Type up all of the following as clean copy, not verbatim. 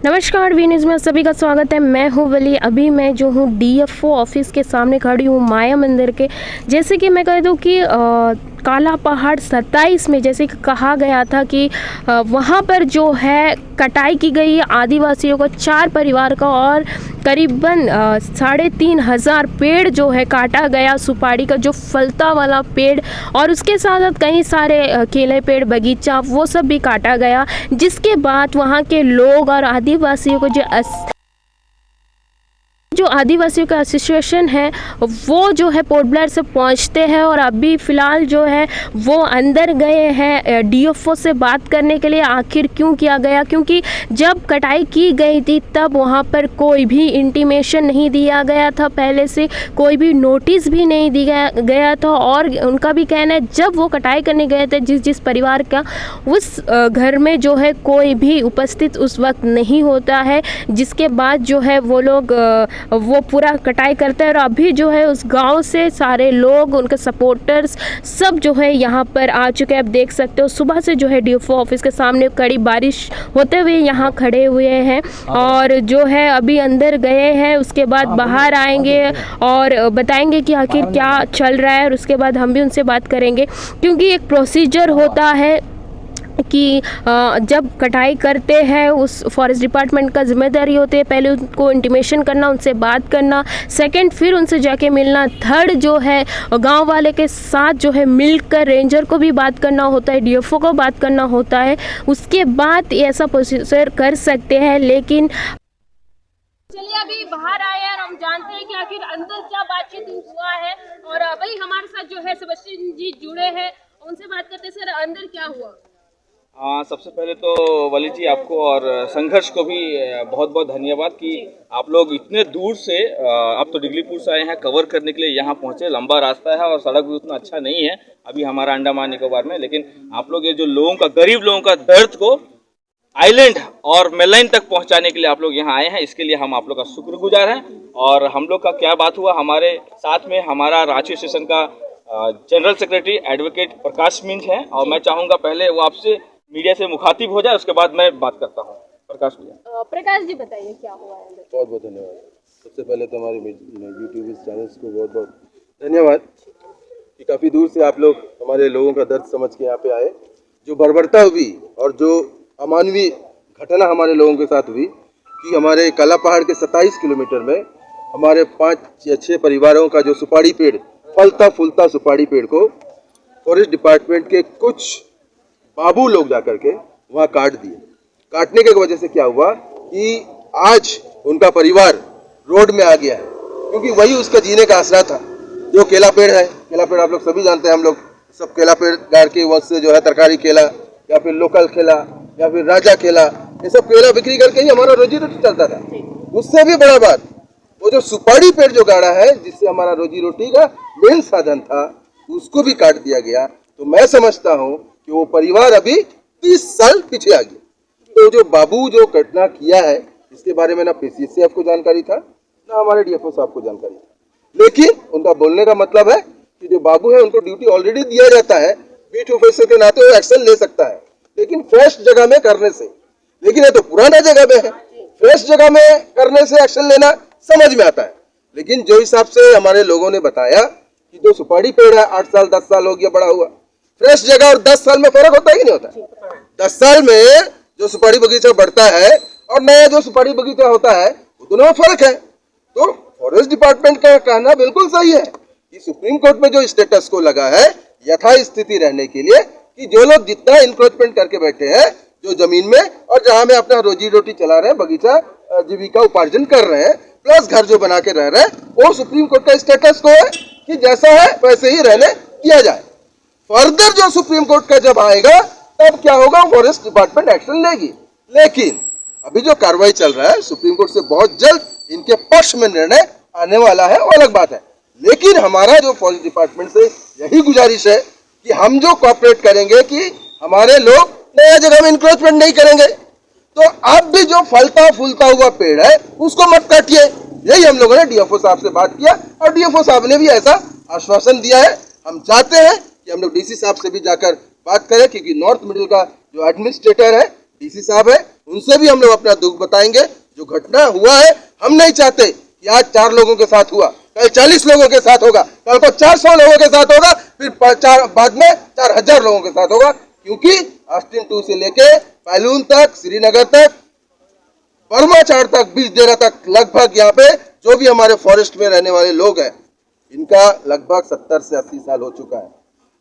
नमस्कार, V news में सभी का स्वागत है। मैं हूँ वली। अभी मैं जो हूँ डीएफओ ऑफिस के सामने खड़ी हूँ, माया मंदिर के। जैसे कि मैं कह दूँ कि काला पहाड़ 27 में जैसे कि कहा गया था कि वहाँ पर जो है कटाई की गई है आदिवासियों को, 4 परिवार का, और करीबन 3,500 पेड़ जो है काटा गया, सुपारी का जो फलता वाला पेड़, और उसके साथ साथ कई सारे केले पेड़, बगीचा, वो सब भी काटा गया। जिसके बाद वहाँ के लोग और आदिवासियों को जो आदिवासियों का एसोसिएशन है वो जो है पोर्ट ब्लेयर से पहुंचते हैं, और अभी फ़िलहाल जो है वो अंदर गए हैं डीएफओ से बात करने के लिए। आखिर क्यों किया गया, क्योंकि जब कटाई की गई थी तब वहां पर कोई भी इंटीमेशन नहीं दिया गया था, पहले से कोई भी नोटिस भी नहीं दिया गया था। और उनका भी कहना है जब वो कटाई करने गए थे जिस परिवार का, उस घर में जो है कोई भी उपस्थित उस वक्त नहीं होता है। जिसके बाद जो है वो लोग वो पूरा कटाई करते हैं, और अभी जो है उस गांव से सारे लोग, उनके सपोर्टर्स सब जो है यहाँ पर आ चुके हैं। आप देख सकते हो सुबह से जो है डीएफओ ऑफिस के सामने कड़ी बारिश होते हुए यहाँ खड़े हुए हैं, और जो है अभी अंदर गए हैं, उसके बाद बाहर आएंगे और बताएंगे कि आखिर क्या चल रहा है, और उसके बाद हम भी उनसे बात करेंगे। क्योंकि एक प्रोसीजर होता है कि जब कटाई करते हैं उस फॉरेस्ट डिपार्टमेंट का जिम्मेदारी होती है पहले उनको इंटीमेशन करना, उनसे बात करना, सेकंड फिर उनसे जाके मिलना, थर्ड जो है गांव वाले के साथ जो है मिलकर रेंजर को भी बात करना होता है, डीएफओ को बात करना होता है, उसके बाद ऐसा प्रोसीजर कर सकते हैं। लेकिन चलिए अभी बाहर आए हैं और हम जानते हैं कि आखिर अंदर क्या बातचीत हुआ है, और भाई हमारे साथ जो है सेबेस्टियन जी जुड़े हैं, उनसे बात करते हैं। सर, अंदर क्या हुआ? सबसे पहले तो वली जी आपको और संघर्ष को भी बहुत बहुत धन्यवाद कि आप लोग इतने दूर से आप तो डिगलीपुर से आए हैं कवर करने के लिए यहाँ पहुँचे। लंबा रास्ता है और सड़क भी उतना अच्छा नहीं है अभी हमारा अंडमान निकोबार में, लेकिन आप लोग ये जो लोगों का, गरीब लोगों का दर्द को आइलैंड और मेललाइन तक पहुँचाने के लिए आप लोग यहाँ आए हैं, इसके लिए हम आप लोग का शुक्रगुजार हैं। और हम लोग का क्या बात हुआ, हमारे साथ में हमारा रांची स्टेशन का जनरल सेक्रेटरी एडवोकेट प्रकाश मिंज हैं, और मैं चाहूँगा पहले वो आपसे मीडिया से मुखातिब हो जाए, उसके बाद मैं बात करता हूँ। प्रकाश भैया। प्रकाश जी बताइए क्या हुआ है? बहुत बहुत धन्यवाद। सबसे पहले तो हमारे यूट्यूब चैनल्स को बहुत बहुत धन्यवाद कि काफ़ी दूर से आप लोग हमारे लोगों का दर्द समझ के यहाँ पे आए। जो बर्बरता हुई और जो अमानवीय घटना हमारे लोगों के साथ हुई कि हमारे काला पहाड़ के 27 किलोमीटर में हमारे 5 या 6 परिवारों का जो सुपारी पेड़, फलता फूलता सुपारी पेड़ को फॉरेस्ट डिपार्टमेंट के कुछ बाबू लोग जाकर के वहाँ काट दिए। काटने की वजह से क्या हुआ कि आज उनका परिवार रोड में आ गया है, क्योंकि वही उसका जीने का आसरा था। जो केला पेड़ है, केला पेड़ आप लोग सभी जानते हैं, हम लोग सब केला पेड़ गाड़ के वहाँ से जो है तरकारी केला या फिर लोकल केला या फिर राजा केला, ये सब केला बिक्री करके ही हमारा रोजी रोटी चलता था। उससे भी बड़ा बात, वो जो सुपारी पेड़ जो गाड़ा है जिससे हमारा रोजी रोटी का मेन साधन था, उसको भी काट दिया गया। तो मैं समझता हूँ कि वो परिवार अभी 30 साल पीछे आ गया। तो जो बाबू जो घटना किया है इसके बारे में ना पीसीएस को जानकारी था ना हमारे डीएफओ साहब को जानकारी था, लेकिन उनका बोलने का मतलब है कि जो बाबू है उनको ड्यूटी ऑलरेडी दिया जाता है, बीट ऑफिसर के नाते वो एक्शन ले सकता है, लेकिन फ्रेश जगह में करने से। लेकिन ये तो पुराना जगह में है, फ्रेश जगह में करने से एक्शन लेना समझ में आता है। लेकिन जो हिसाब से हमारे लोगों ने बताया कि जो सुपारी पेड़ है 8 साल 10 साल हो गया बड़ा हुआ, फ्रेश जगह और 10 साल में फर्क होता है कि नहीं होता? 10 साल में जो सुपारी बगीचा बढ़ता है और नया जो सुपारी बगीचा होता है वो दोनों में फर्क है। तो फॉरेस्ट डिपार्टमेंट का कहना बिल्कुल सही है कि सुप्रीम कोर्ट में जो स्टेटस को लगा है यथा स्थिति रहने के लिए, कि जो लोग जितना इंक्रोचमेंट करके बैठे हैं जो जमीन में और जहां में अपना रोजी रोटी चला रहे हैं, बगीचा जीविका उपार्जन कर रहे हैं, प्लस घर जो बना के रह रहे हैं, वो सुप्रीम कोर्ट का स्टेटस को है कि जैसा है वैसे ही रहने दिया जाए। फर्दर जो सुप्रीम कोर्ट का जब आएगा तब क्या होगा, फॉरेस्ट डिपार्टमेंट एक्शन लेगी। लेकिन अभी जो कार्रवाई चल रहा है सुप्रीम कोर्ट से बहुत जल्द इनके पक्ष में निर्णय आने वाला है, वो अलग बात है। लेकिन हमारा जो फॉरेस्ट डिपार्टमेंट से यही गुजारिश है कि हम जो कोऑपरेट करेंगे कि हमारे लोग नया जगह में इंक्रोचमेंट नहीं करेंगे। तो आप भी जो फलता फूलता हुआ पेड़ है उसको मत काटिए। यही हम लोगों ने डीएफओ साहब से बात किया और डीएफओ साहब ने भी ऐसा आश्वासन दिया है। हम चाहते हैं कि हम लोग डीसी साहब से भी जाकर बात करें, क्योंकि नॉर्थ मिडिल का जो एडमिनिस्ट्रेटर है डीसी साहब है, उनसे भी हम लोग अपना दुख बताएंगे। जो घटना हुआ है, हम नहीं चाहते कि आज 4 लोगों के साथ हुआ, कल 40 लोगों के साथ होगा, कल को 400 लोगों के साथ होगा, फिर बाद में 4000 लोगों के साथ होगा। क्योंकि ऑस्टिन 2 से लेके पैलून तक, श्रीनगर तक, बर्माचार तक, बीच डेरा तक, लगभग यहाँ पे जो भी हमारे फॉरेस्ट में रहने वाले लोग हैं, इनका लगभग 70 से 80 साल हो चुका है।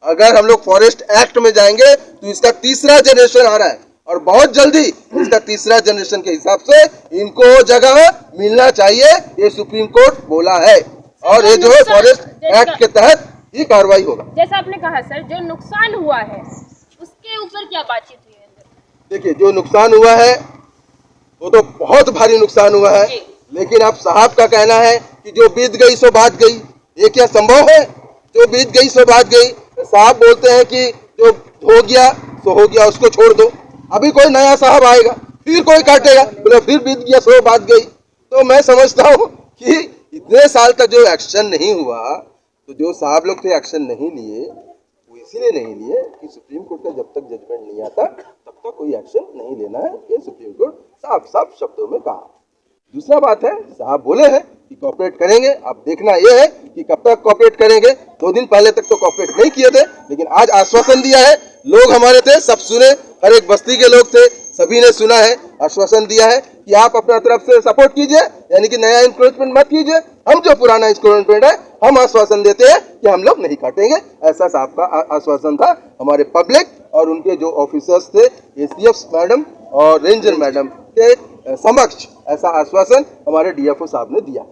अगर हम लोग फॉरेस्ट एक्ट में जाएंगे तो इसका तीसरा जनरेशन आ रहा है और बहुत जल्दी इसका तीसरा जनरेशन के हिसाब से इनको जगह मिलना चाहिए, ये सुप्रीम कोर्ट बोला है। और ये जो है फॉरेस्ट एक्ट के तहत ही कार्रवाई होगा। जैसा आपने कहा सर, जो नुकसान हुआ है उसके ऊपर क्या बातचीत हुई है? देखिए, जो नुकसान हुआ है वो तो बहुत भारी नुकसान हुआ है, लेकिन अब साहब का कहना है कि जो बीत गई सो बात गई। ये क्या संभव है? जो बीत गई सो बात गई। साहब बोलते हैं कि जो हो गया सो हो गया, उसको छोड़ दो। अभी कोई नया साहब आएगा, फिर कोई काटेगा, बोले फिर बीत गया सो बात गई। तो मैं समझता हूँ कि इतने साल तक जो एक्शन नहीं हुआ, तो जो साहब लोग थे एक्शन नहीं लिए, वो इसीलिए नहीं लिए कि सुप्रीम कोर्ट का जब तक जजमेंट नहीं आता तब तक कोई एक्शन नहीं लेना है। ये सुप्रीम कोर्ट साफ साफ शब्दों में कहा। दूसरा बात है, साहब बोले हैं कि कॉपरेट करेंगे। अब देखना यह है कि कब तक कॉपरेट करेंगे। 2 दिन पहले तक तो कॉपरेट नहीं किए थे, लेकिन आज आश्वासन दिया है। लोग हमारे थे, सब सुने, हर एक बस्ती के लोग थे, सभी ने सुना है, आश्वासन दिया है कि आप अपना तरफ से सपोर्ट कीजिए, यानी कि नया इंक्रोचमेंट मत कीजिए। हम जो पुराना इंक्रोचमेंट है, हम आश्वासन देते हैं कि हम लोग नहीं काटेंगे। ऐसा साहब का आश्वासन था हमारे पब्लिक और उनके जो ऑफिसर्स थे, एसीएफ मैडम और रेंजर मैडम के समक्ष ऐसा आश्वासन हमारे डीएफओ साहब ने दिया।